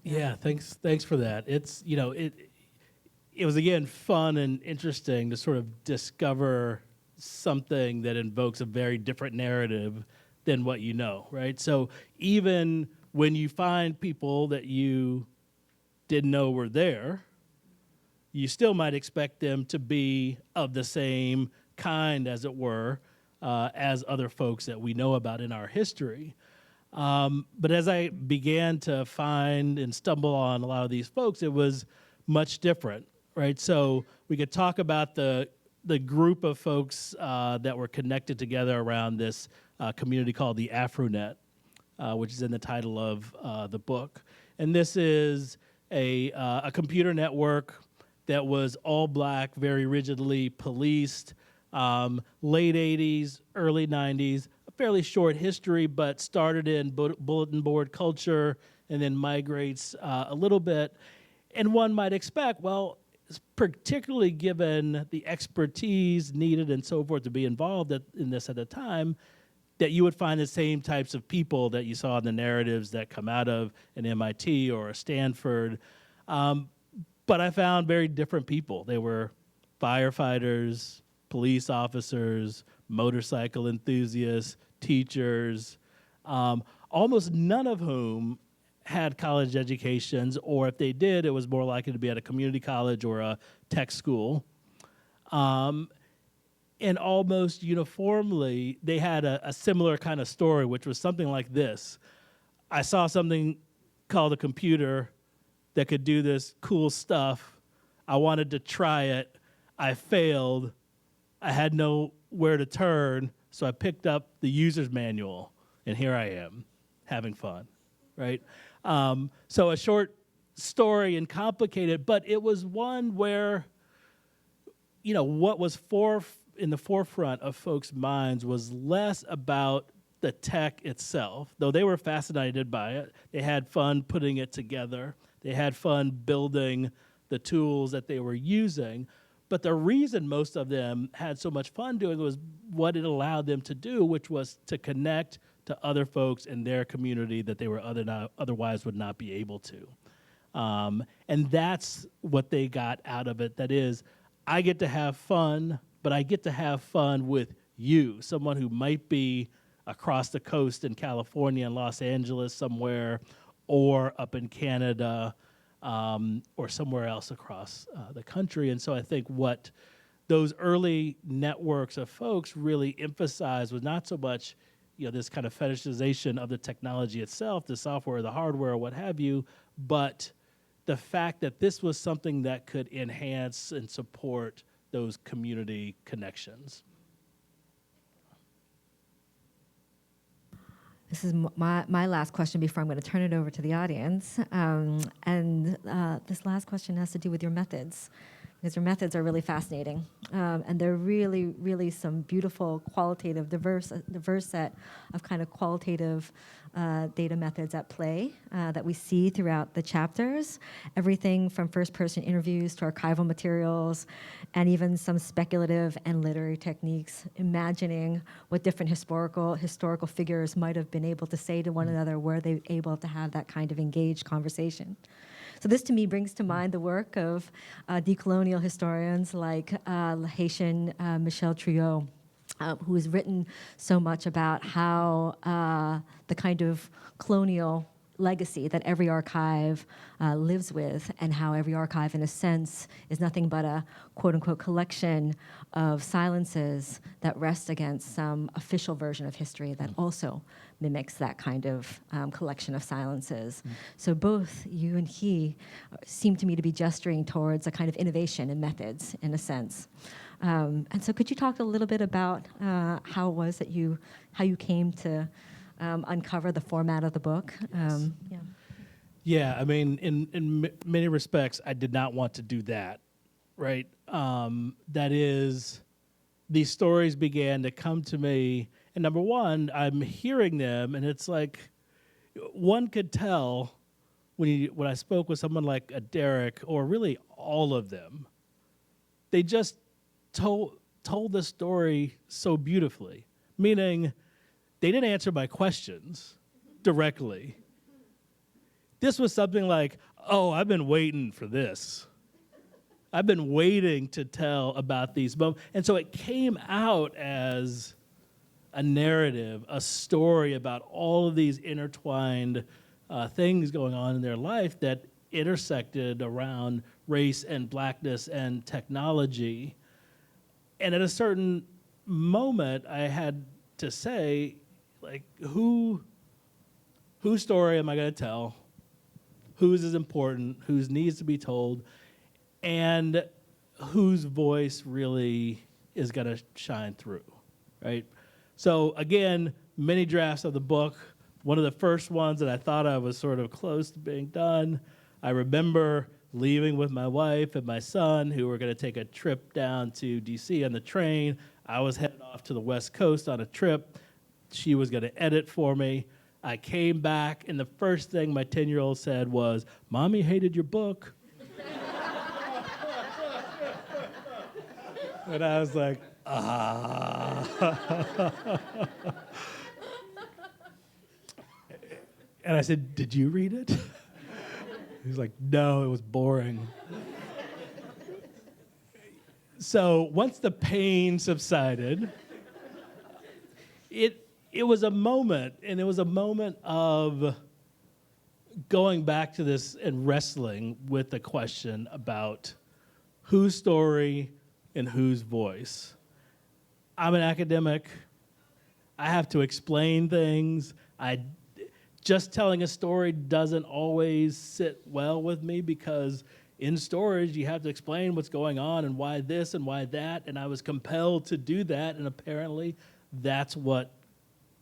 Yeah, thanks for that. It's, it was, again, fun and interesting to sort of discover something that invokes a very different narrative than what you know, right? So even when you find people that you didn't know were there, you still might expect them to be of the same kind, as it were, as other folks that we know about in our history. But as I began to find and stumble on a lot of these folks, it was much different, right? So we could talk about the group of folks that were connected together around this community called the AfroNet, which is in the title of the book. And this is a computer network that was all black, very rigidly policed, late 80s, early 90s, a fairly short history, but started in bulletin board culture and then migrates a little bit. And one might expect, well, particularly given the expertise needed and so forth to be involved in this at the time, that you would find the same types of people that you saw in the narratives that come out of an MIT or a Stanford. But I found very different people. They were firefighters, police officers, motorcycle enthusiasts, teachers, almost none of whom had college educations, or if they did, it was more likely to be at a community college or a tech school. And almost uniformly, they had a similar kind of story, which was something like this. I saw something called a computer that could do this cool stuff. I wanted to try it. I failed. I had nowhere to turn, so I picked up the user's manual, and here I am, having fun, right? So a short story and complicated, but it was one where, what was in the forefront of folks' minds was less about the tech itself, though they were fascinated by it. They had fun putting it together. They had fun building the tools that they were using. But the reason most of them had so much fun doing was what it allowed them to do, which was to connect to other folks in their community that they were otherwise would not be able to. And that's what they got out of it. That is, I get to have fun, but I get to have fun with you, someone who might be across the coast in California and Los Angeles somewhere, or up in Canada, or somewhere else across the country. And so I think what those early networks of folks really emphasized was not so much this kind of fetishization of the technology itself, the software, the hardware, what have you, but the fact that this was something that could enhance and support those community connections. This is my last question before I'm going to turn it over to the audience. This last question has to do with your methods, because your methods are really fascinating. And they're really, really some beautiful, qualitative, diverse set of kind of qualitative data methods at play that we see throughout the chapters. Everything from first-person interviews to archival materials, and even some speculative and literary techniques, imagining what different historical figures might have been able to say to one another, were they able to have that kind of engaged conversation. So this, to me, brings to mind the work of decolonial historians like Haitian Michel Triot, who has written so much about how the kind of colonial legacy that every archive lives with, and how every archive, in a sense, is nothing but a quote-unquote collection of silences that rest against some official version of history that also mimics that kind of collection of silences. So both you and he seem to me to be gesturing towards a kind of innovation in methods, in a sense. And so could you talk a little bit about how it was that how you came to uncover the format of the book? Yeah, I mean, in many respects, I did not want to do that, right? That is, these stories began to come to me, and number one, I'm hearing them, and it's like, one could tell when I spoke with someone like a Derek, or really all of them, they just told the story so beautifully, meaning they didn't answer my questions directly. This was something like, oh, I've been waiting for this. I've been waiting to tell about these moments. And so it came out as a narrative, a story about all of these intertwined things going on in their life that intersected around race and blackness and technology. And at a certain moment, I had to say, like, whose story am I going to tell? Whose is important? Whose needs to be told? And whose voice really is going to shine through, right? So again, many drafts of the book. One of the first ones that I thought I was sort of close to being done, I remember leaving with my wife and my son, who were going to take a trip down to DC on the train. I was headed off to the West Coast on a trip. She was going to edit for me. I came back, and the first thing my 10-year-old said was, "Mommy hated your book." And I was like, ah. And I said, did you read it? He's like, no, it was boring. So once the pain subsided, it was a moment, and it was a moment of going back to this and wrestling with the question about whose story and whose voice. I'm an academic. I have to explain things. Just telling a story doesn't always sit well with me because in stories you have to explain what's going on and why this and why that, and I was compelled to do that, and apparently that's what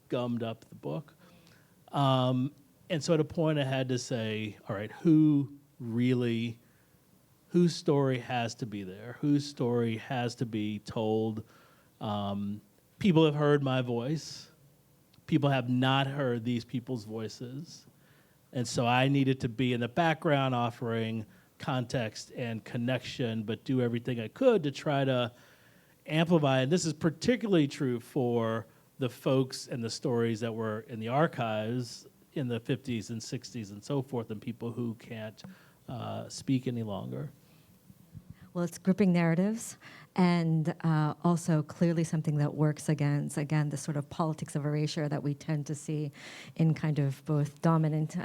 gummed up the book. And so at a point I had to say, all right, whose story has to be there? Whose story has to be told? People have heard my voice. People have not heard these people's voices. And so I needed to be in the background offering context and connection, but do everything I could to try to amplify. And this is particularly true for the folks and the stories that were in the archives in the 50s and 60s and so forth, and people who can't speak any longer. Well, it's gripping narratives, and also clearly something that works against, again, the sort of politics of erasure that we tend to see in kind of both dominant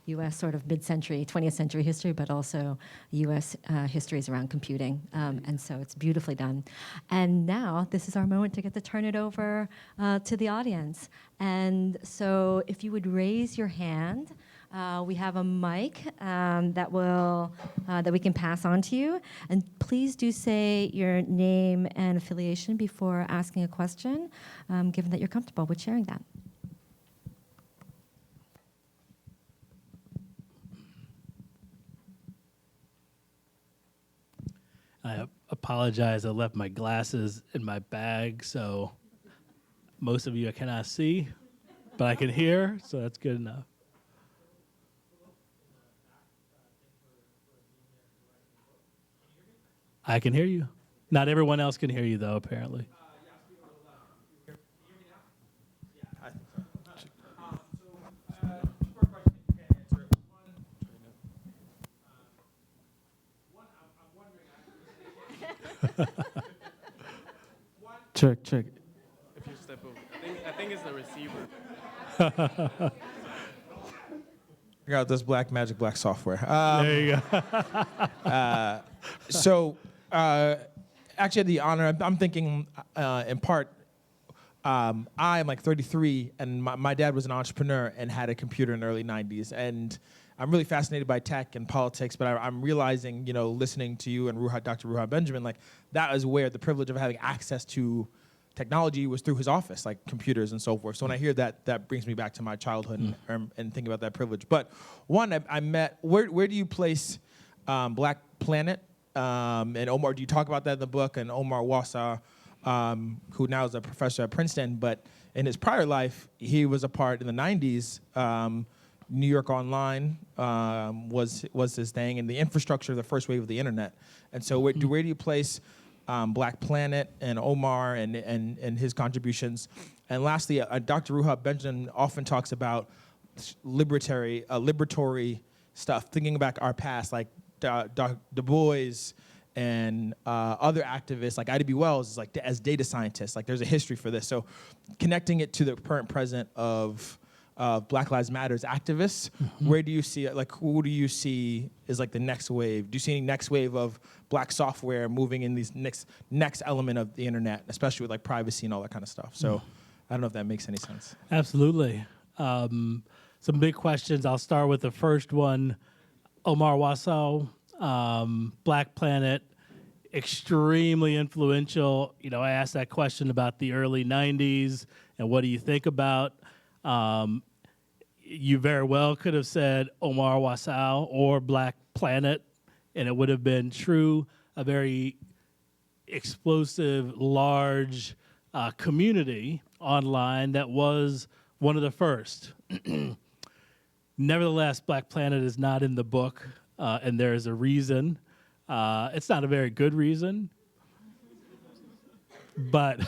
U.S. sort of mid-century, 20th century history, but also U.S. histories around computing. And so it's beautifully done. And now this is our moment to get to turn it over to the audience. And so if you would raise your hand, we have a mic that we can pass on to you, and please do say your name and affiliation before asking a question, given that you're comfortable with sharing that. I apologize. I left my glasses in my bag, so most of you I cannot see, but I can hear, so that's good enough. I can hear you. Not everyone else can hear you, though, apparently. Check. If you step over, I think it's the receiver. I got this black magic, black software. There you go. So, actually, had the honor. I'm thinking, in part, I am like 33, and my dad was an entrepreneur and had a computer in the early 90s. And I'm really fascinated by tech and politics, but I'm realizing, listening to you and Dr. Ruha Benjamin, like that is where the privilege of having access to technology was through his office, like computers and so forth. So when I hear that, that brings me back to my childhood and thinking about that privilege. But one, I met, where do you place Black Planet? And Omar, do you talk about that in the book? And Omar Wassa, who now is a professor at Princeton, but in his prior life, he was a part in the 90s. New York Online was his thing, and the infrastructure, the first wave of the internet. And so where do you place Black Planet and Omar and his contributions? And lastly, Dr. Ruha Benjamin often talks about liberatory stuff, thinking back our past, like Du Bois and other activists like Ida B. Wells is like as data scientists. Like there's a history for this. So connecting it to the current present of Black Lives Matters activists, where do you see it? Like who do you see is like the next wave? Do you see any next wave of Black software moving in these next element of the internet, especially with like privacy and all that kind of stuff? So I don't know if that makes any sense. Absolutely. Some big questions. I'll start with the first one. Omar Wassa, Black Planet, extremely influential. I asked that question about the early 90s and what do you think about? You very well could have said Omar Wassa or Black Planet, and it would have been true. A very explosive, large community online that was one of the first. Nevertheless, Black Planet is not in the book, and there is a reason. It's not a very good reason. but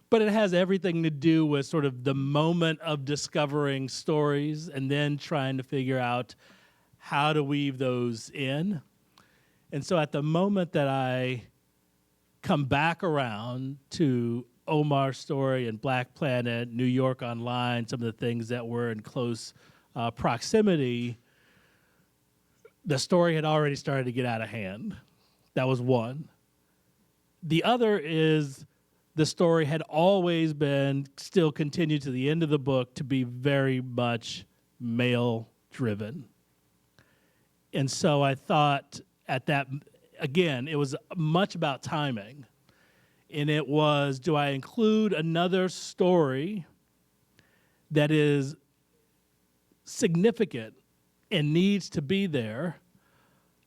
but it has everything to do with sort of the moment of discovering stories and then trying to figure out how to weave those in. And so at the moment that I come back around to Omar's story and Black Planet, New York Online, some of the things that were in close proximity, the story had already started to get out of hand. That was one. The other is the story had always been, still continued to the end of the book, to be very much male-driven. And so I thought at that, again, it was much about timing. And it was, do I include another story that is significant and needs to be there,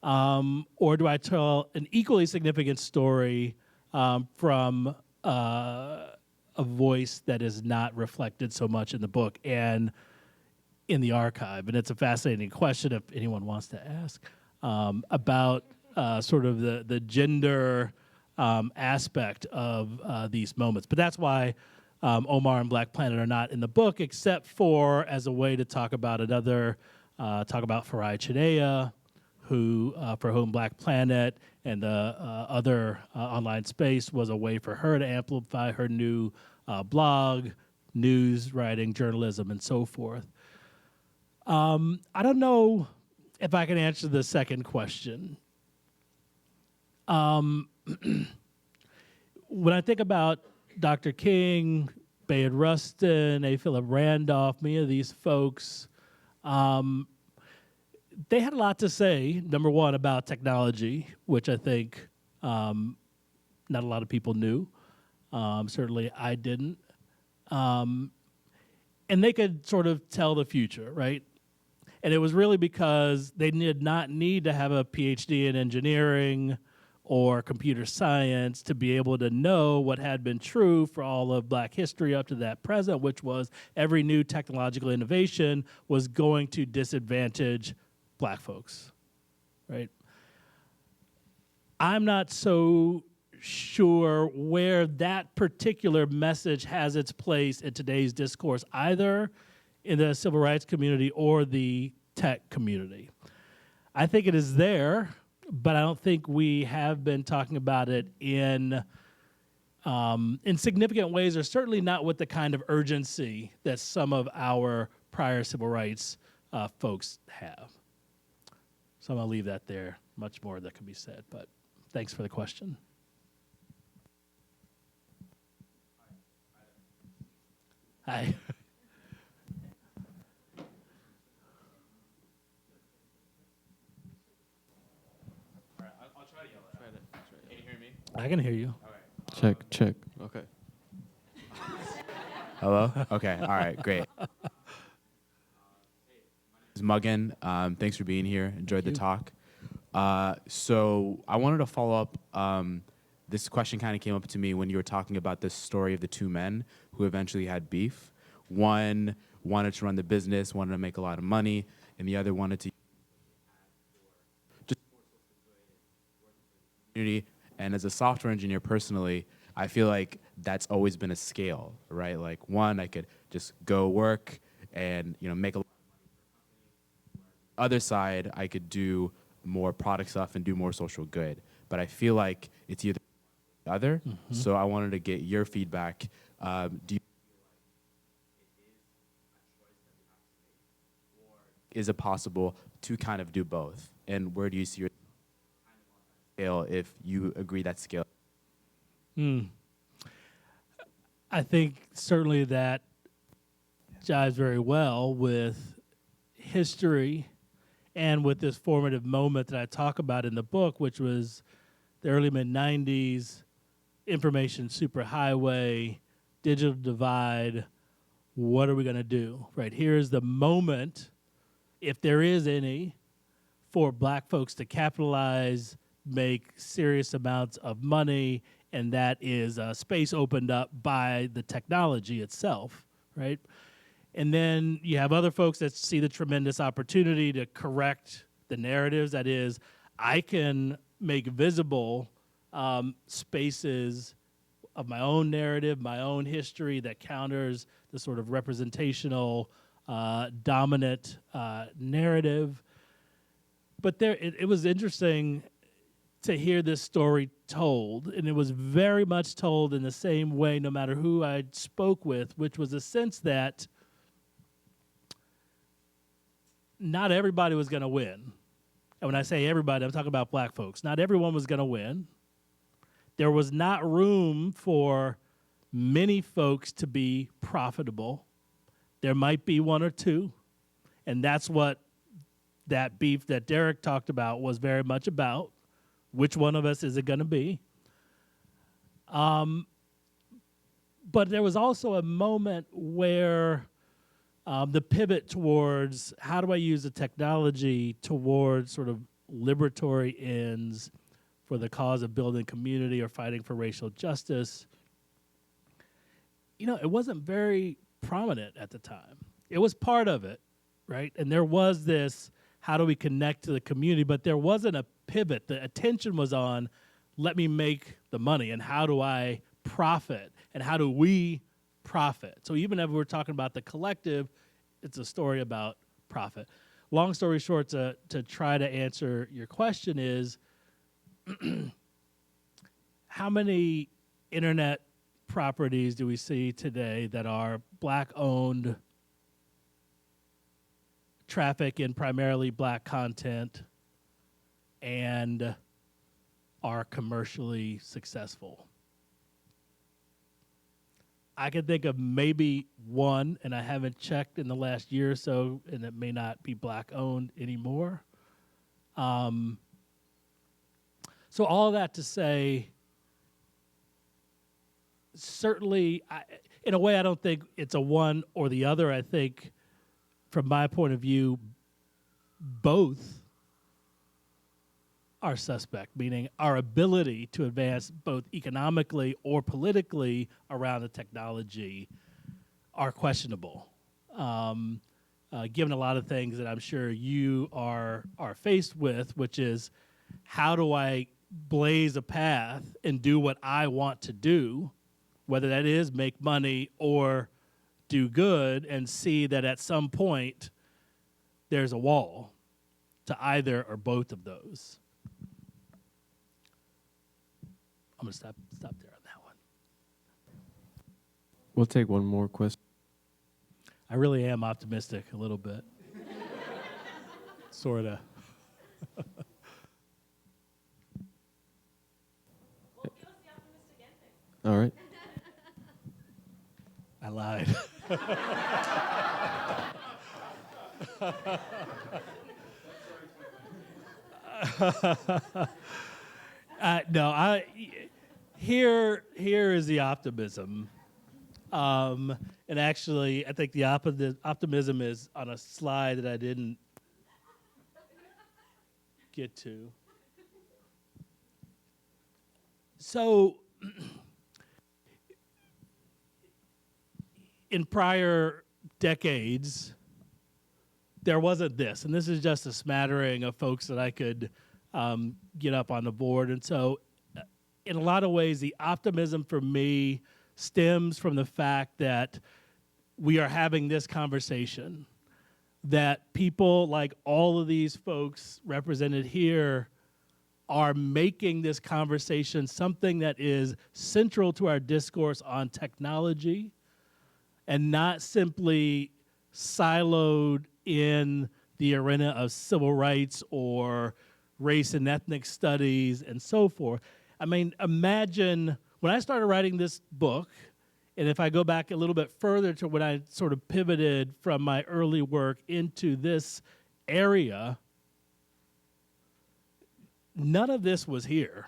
or do I tell an equally significant story from a voice that is not reflected so much in the book and in the archive? And it's a fascinating question if anyone wants to ask about sort of the gender aspect of these moments. But that's why Omar and Black Planet are not in the book, except for as a way to talk about another, talk about Farai Chinea, who, for whom Black Planet and the other online space was a way for her to amplify her new blog, news writing, journalism, and so forth. I don't know if I can answer the second question. When I think about Dr. King, Bayard Rustin, A. Philip Randolph, many of these folks, they had a lot to say, number one, about technology, which I think not a lot of people knew. Certainly I didn't. And they could sort of tell the future, right? And it was really because they did not need to have a PhD in engineering or computer science to be able to know what had been true for all of Black history up to that present, which was every new technological innovation was going to disadvantage Black folks, right? I'm not so sure where that particular message has its place in today's discourse, either in the civil rights community or the tech community. I think it is there, but I don't think we have been talking about it in significant ways, or certainly not with the kind of urgency that some of our prior civil rights folks have. So I'm gonna leave that there. Much more that could be said, but thanks for the question. Hi. I'll try to yell it out. Can you hear me? I can hear you. All right. Check. Okay. Hello? Okay. All right. Great. This is Muggin. Thanks for being here. Enjoyed the talk. So I wanted to follow up. This question kind of came up to me when you were talking about this story of the two men who eventually had beef. One wanted to run the business, wanted to make a lot of money, and the other wanted to just community. And as a software engineer personally, I feel like that's always been a scale, right? Like one, I could just go work and make a lot of money. Other side, I could do more product stuff and do more social good. But I feel like it's either the other. Mm-hmm. So I wanted to get your feedback. Do you is it possible to kind of do both? And where do you see your scale if you agree that scale? I think certainly that jives very well with history and with this formative moment that I talk about in the book, which was the early mid-90s, information superhighway, digital divide. What are we going to do? Right, here's the moment, if there is any, for Black folks to capitalize, make serious amounts of money, and that is a space opened up by the technology itself, right? And then you have other folks that see the tremendous opportunity to correct the narratives. That is, I can make visible spaces of my own narrative, my own history that counters the sort of representational, dominant narrative. But it was interesting to hear this story told, and it was very much told in the same way no matter who I spoke with, which was a sense that not everybody was going to win. And when I say everybody, I'm talking about black folks. Not everyone was going to win. There was not room for many folks to be profitable. There might be one or two, and that's what that beef that Derek talked about was very much about. Which one of us is it going to be? But there was also a moment where the pivot towards how do I use the technology towards sort of liberatory ends for the cause of building community or fighting for racial justice, it wasn't very prominent at the time. It was part of it, right? And there was this, how do we connect to the community? But there wasn't a pivot. The attention was on, let me make the money, and how do I profit, and how do we profit? So even if we're talking about the collective, it's a story about profit. Long story short, to try to answer your question is, how many internet properties do we see today that are black-owned, traffic in primarily black content, and are commercially successful? I can think of maybe one, and I haven't checked in the last year or so, and it may not be black-owned anymore. So all that to say, certainly, in a way, I don't think it's a one or the other. I think, from my point of view, both are suspect, meaning our ability to advance both economically or politically around the technology are questionable, given a lot of things that I'm sure you are faced with, which is, how do I blaze a path and do what I want to do, whether that is make money or do good, and see that at some point there's a wall to either or both of those. I'm going to stop there on that one. We'll take one more question. I really am optimistic a little bit. Sort of. All right. I lied. Here is the optimism. And actually, I think the optimism is on a slide that I didn't get to. So, in prior decades, there wasn't this, and this is just a smattering of folks that I could get up on the board. And so, in a lot of ways, the optimism for me stems from the fact that we are having this conversation, that people like all of these folks represented here are making this conversation something that is central to our discourse on technology, and not simply siloed in the arena of civil rights or race and ethnic studies and so forth. I mean, imagine when I started writing this book, and if I go back a little bit further to when I sort of pivoted from my early work into this area, none of this was here.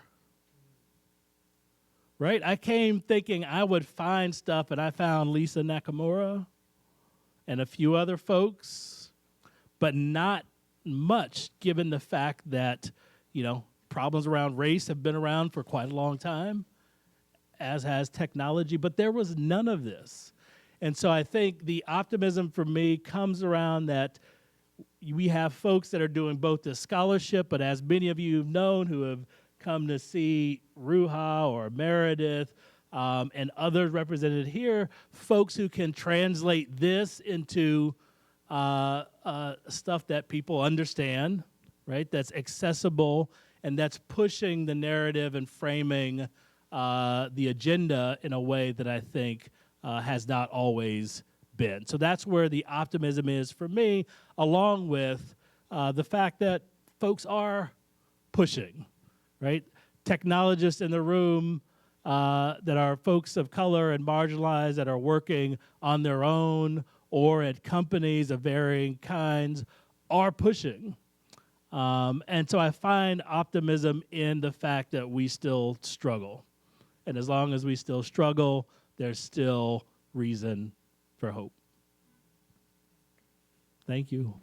Right? I came thinking I would find stuff, and I found Lisa Nakamura and a few other folks, but not much, given the fact that, problems around race have been around for quite a long time, as has technology, but there was none of this. And so I think the optimism for me comes around that we have folks that are doing both the scholarship, but as many of you have known who have come to see Ruha or Meredith, and others represented here, folks who can translate this into stuff that people understand, right? That's accessible and that's pushing the narrative and framing the agenda in a way that I think has not always been. So that's where the optimism is for me, along with the fact that folks are pushing, right? Technologists in the room that are folks of color and marginalized that are working on their own or at companies of varying kinds are pushing. And so I find optimism in the fact that we still struggle. And as long as we still struggle, there's still reason for hope. Thank you.